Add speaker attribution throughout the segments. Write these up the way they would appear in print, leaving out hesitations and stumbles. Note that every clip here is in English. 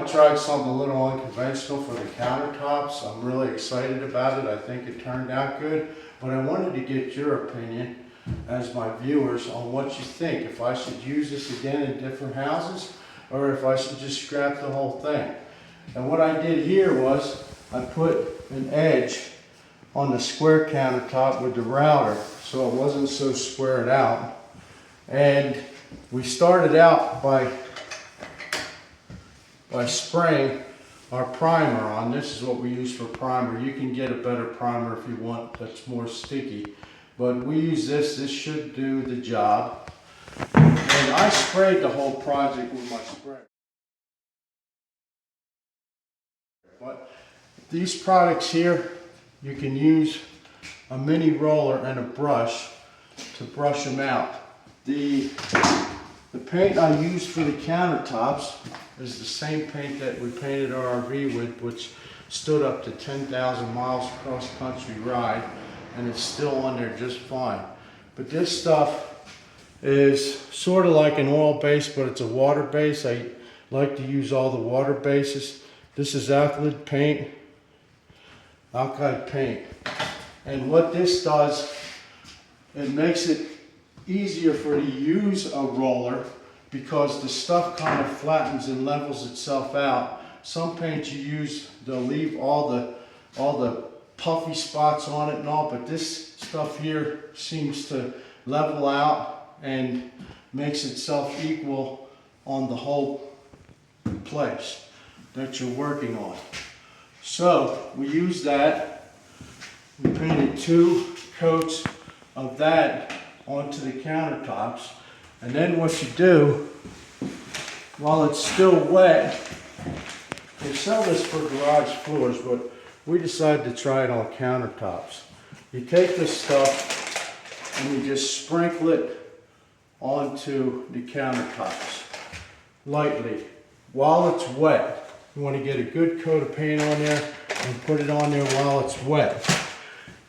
Speaker 1: I tried something a little unconventional for the countertops. I'm really excited about it. I think it turned out good, but I wanted to get your opinion as my viewers on what you think. If I should use this again in different houses or if I should just scrap the whole thing. And what I did here was I put an edge on the square countertop with the router so it wasn't so squared out. And we started out by spraying our primer on. This is what we use for primer. You can get a better primer if you want that's more sticky. But we use this. This should do the job. And I sprayed the whole project with my spray. But these products here, you can use a mini roller and a brush to brush them out. The paint I use for the countertops is the same paint that we painted our RV with, which stood up to 10,000 miles cross-country ride, and it's still on there just fine. But this stuff is sort of like an oil base, but it's a water base. I like to use all the water bases. This is alkali paint. And what this does, it makes it easier for you to use a roller because the stuff kind of flattens and levels itself out. Some paints you use, they'll leave all the puffy spots on it and all, but this stuff here seems to level out and makes itself equal on the whole place that you're working on. So we use that. We painted 2 coats of that onto the countertops, and then what you do while it's still wet, they sell this for garage floors, but we decided to try it on countertops. You take this stuff and you just sprinkle it onto the countertops lightly while it's wet. You want to get a good coat of paint on there and put it on there while it's wet.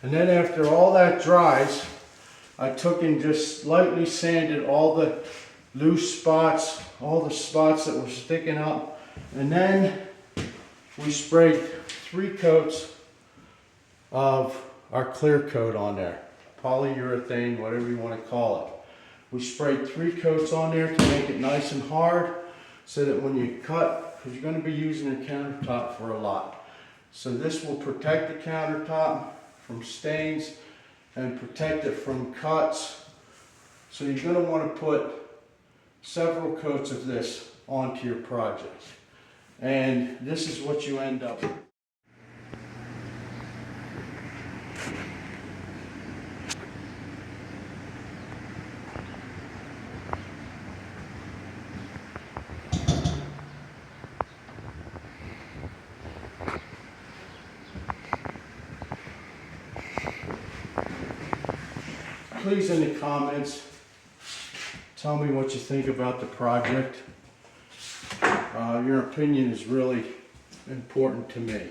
Speaker 1: And then after all that dries, I took and just lightly sanded all the loose spots, all the spots that were sticking up, and then we sprayed 3 coats of our clear coat on there, polyurethane, whatever you want to call it. We sprayed 3 coats on there to make it nice and hard so that when you cut, because you're going to be using the countertop for a lot. So this will protect the countertop from stains and protect it from cuts. So you're going to want to put several coats of this onto your project. And this is what you end up with. Please, in the comments, tell me what you think about the project. Your opinion is really important to me.